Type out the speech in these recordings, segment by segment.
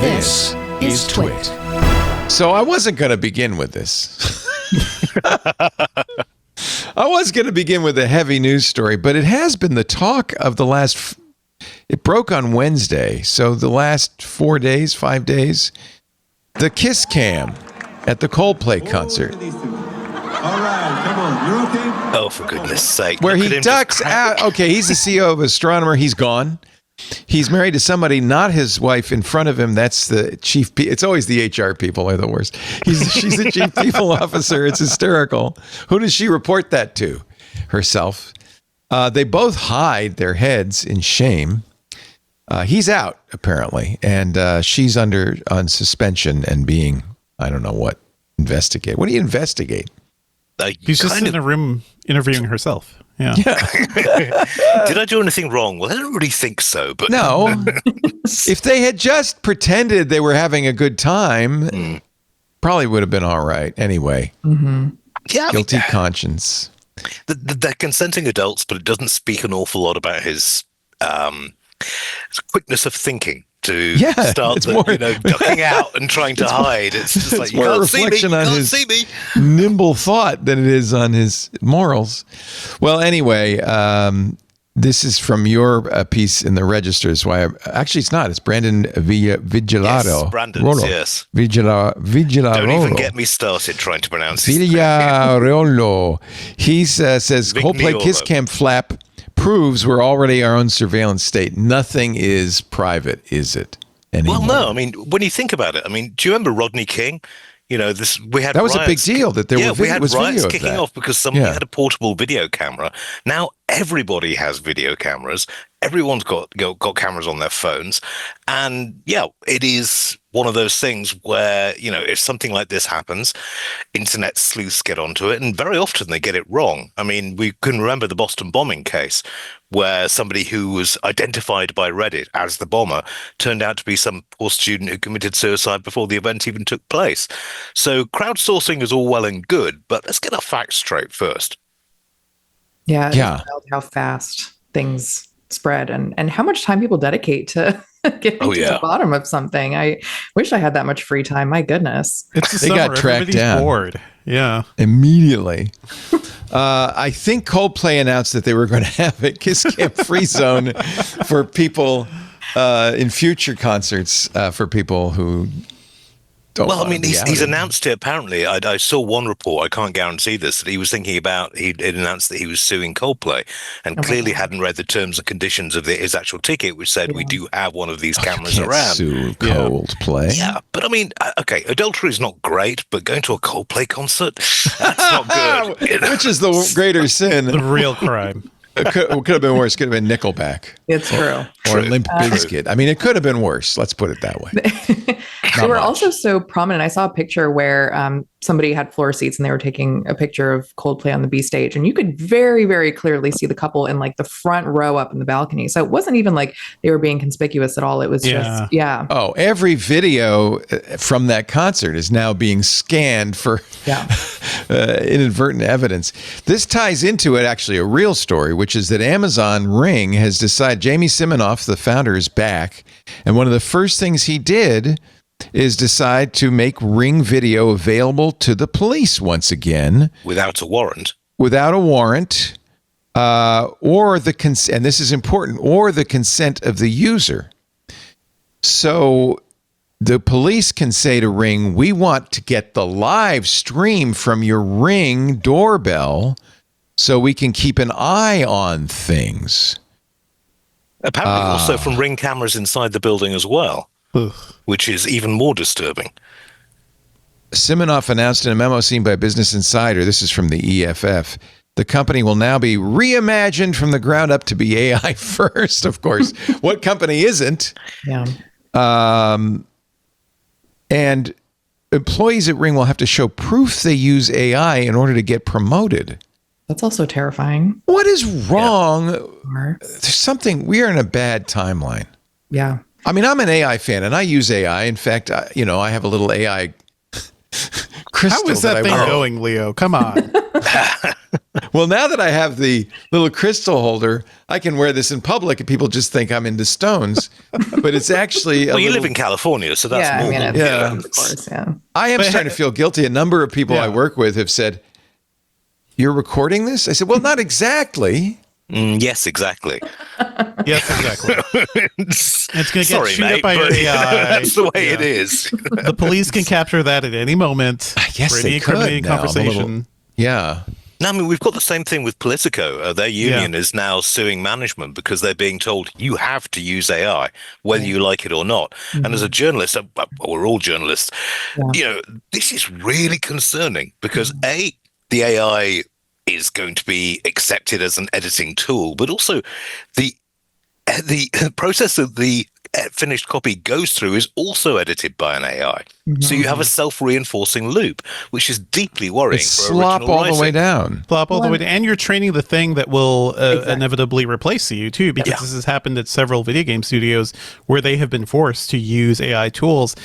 This is TWiT. So I wasn't going to begin with this. I was going to begin with a heavy news story, but it has been the talk of the last... It broke on Wednesday, so the last 5 days, the kiss cam at the Coldplay concert. All right, come on, you're okay? Oh, for goodness sake. Where he ducks out. Okay, he's the CEO of Astronomer. He's gone. He's married to somebody, not his wife, in front of him. That's the chief. It's always the HR people are the worst. She's the chief people officer. It's hysterical. Who does she report that to? Herself. They both hide their heads in shame. He's out, apparently, and she's on suspension and being, I don't know what, investigate. What do you investigate? He's just in a room interviewing herself. Yeah. Did I do anything wrong? Well, I don't really think so. But no. If they had just pretended they were having a good time, probably would have been all right. Anyway, yeah, guilty conscience. They're consenting adults, but it doesn't speak an awful lot about his quickness of thinking to start ducking out and trying to hide. It's just like, you can't see me, you can't see me. Nimble thought than it is on his morals. Well, anyway, this is from your piece in the Register. Actually, it's not. It's Brandon Vigilaro. Yes, Brandon's, yes. Vigilaro. Don't even get me started trying to pronounce his name. Villarolo. He says, Coldplay Kiss Cam flap proves we're already our own surveillance state. Nothing is private, is it? Anymore? Well, no. I mean, when you think about it, I mean, do you remember Rodney King? You know, we had that was riots. A big deal that there we had riots video kicking off because somebody had a portable video camera. Now everybody has video cameras. Everyone's got cameras on their phones, and it is one of those things where, you know, if something like this happens, internet sleuths get onto it, and very often they get it wrong. I mean, we can remember the Boston bombing case, where somebody who was identified by Reddit as the bomber turned out to be some poor student who committed suicide before the event even took place. So crowdsourcing is all well and good, but let's get our facts straight first. Yeah. It's wild how fast things spread and how much time people dedicate to getting to the bottom of something. I wish I had that much free time. My goodness. They got tracked down. Bored. Yeah. Immediately. I think Coldplay announced that they were going to have a Kiss Cam free zone for people in future concerts for people who don't. Well, I mean, he's announced it. Apparently, I saw one report. I can't guarantee this. That he was thinking about. He'd announced that he was suing Coldplay, and clearly hadn't read the terms and conditions of his actual ticket, which said we do have one of these cameras around. Sue Coldplay. Yeah, but I mean, okay, adultery is not great, but going to a Coldplay concert, that's not good. You know? Which is the greater sin? The real crime. It could have been worse. Could have been Nickelback. It's true. Or Limp Bizkit. I mean, it could have been worse. Let's put it that way. They were also so prominent. I saw a picture where somebody had floor seats and they were taking a picture of Coldplay on the B stage. And you could very, very clearly see the couple in like the front row up in the balcony. So it wasn't even like they were being conspicuous at all. It was just. Oh, every video from that concert is now being scanned for inadvertent evidence. This ties into it, actually, a real story, which is that Amazon Ring has decided Jamie Siminoff, the founder, is back. And one of the first things he did is decide to make Ring video available to the police once again. Without a warrant. Without a warrant, or the consent, and this is important, or the consent of the user. So the police can say to Ring, we want to get the live stream from your Ring doorbell so we can keep an eye on things. Apparently also from Ring cameras inside the building as well. Which is even more disturbing. Siminoff announced in a memo seen by Business Insider, this is from the EFF, the company will now be reimagined from the ground up to be AI first, of course. What company isn't? Yeah. And employees at Ring will have to show proof they use AI in order to get promoted. That's also terrifying. What is wrong? Yeah. There's something, we are in a bad timeline. Yeah. I mean, I'm an AI fan and I use AI. In fact, I have a little AI crystal. How is that thing going, Leo? Come on. Well, now that I have the little crystal holder, I can wear this in public and people just think I'm into stones. But it's actually well, you live in California, so that's Yeah, I mean, normal. it's, Yeah. of course, yeah. I am starting to feel guilty. A number of people I work with have said, "You're recording this?" I said, "Well, not exactly." Yes, exactly. Yes, exactly. It's going to get Sorry, chewed mate, up by but AI. that's the way it is. The police can capture that at any moment. I guess for they any could incriminating now. I'm a little- conversation. Yeah. No, I mean, we've got the same thing with Politico. Their union is now suing management because they're being told you have to use AI, whether you like it or not. And as a journalist, we're all journalists, this is really concerning because the AI is going to be accepted as an editing tool, but also the process of the finished copy goes through is also edited by an AI. So you have a self-reinforcing loop, which is deeply worrying. It's for slop original all the way writing. down. Flop all the way down. And you're training the thing that will Exactly. inevitably replace you, too, because this has happened at several video game studios where they have been forced to use AI tools.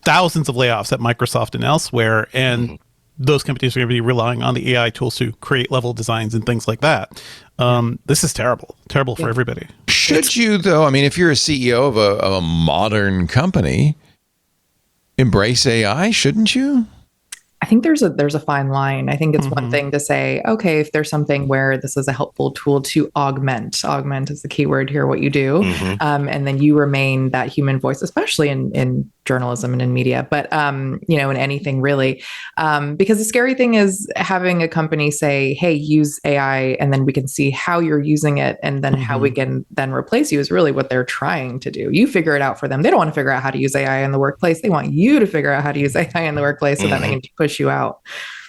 Thousands of layoffs at Microsoft and elsewhere, and those companies are going to be relying on the AI tools to create level designs and things like that. This is terrible for everybody. Should you, though? I mean, if you're a CEO of a modern company, embrace AI, shouldn't you? I think there's a fine line. I think it's one thing to say, okay, if there's something where this is a helpful tool to augment is the key word here, what you do. And then you remain that human voice, especially in journalism and in media, but, in anything really. Because the scary thing is having a company say, hey, use AI, and then we can see how you're using it. And then how we can then replace you is really what they're trying to do. You figure it out for them. They don't want to figure out how to use AI in the workplace. They want you to figure out how to use AI in the workplace so that they can push you out.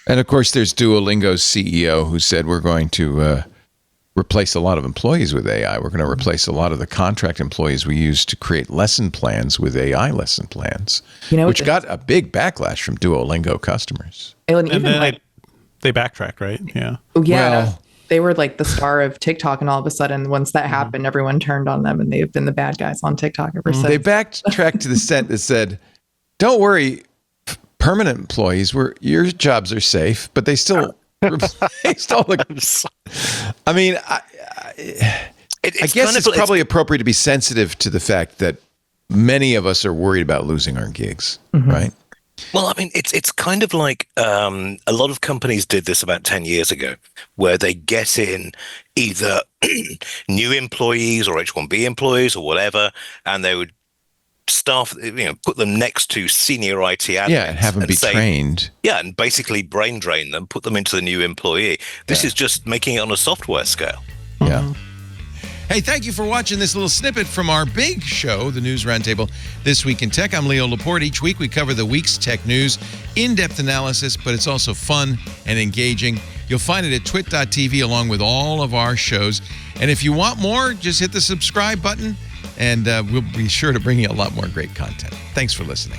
And of course, there's Duolingo's CEO who said we're going to replace a lot of employees with AI. We're going to replace a lot of the contract employees we use to create lesson plans with AI lesson plans, which got a big backlash from Duolingo customers. And And even then they backtracked, right? Yeah. well, they were like the star of TikTok, and all of a sudden, once that happened, everyone turned on them, and they've been the bad guys on TikTok ever since. They backtracked to the sent that said, "Don't worry, permanent employees, your jobs are safe," but they still replaced all the. I mean, I guess it's probably appropriate to be sensitive to the fact that many of us are worried about losing our gigs, right? Well, I mean, it's kind of like a lot of companies did this about 10 years ago, where they get in either new employees or H-1B employees or whatever, and they would put them next to senior IT admins. Yeah, and have them be trained. Yeah, and basically brain drain them, put them into the new employee. This is just making it on a software scale. Yeah. Hey, thank you for watching this little snippet from our big show, the News Roundtable, This Week in Tech. I'm Leo Laporte. Each week we cover the week's tech news, in-depth analysis, but it's also fun and engaging. You'll find it at twit.tv along with all of our shows. And if you want more, just hit the subscribe button, and we'll be sure to bring you a lot more great content. Thanks for listening.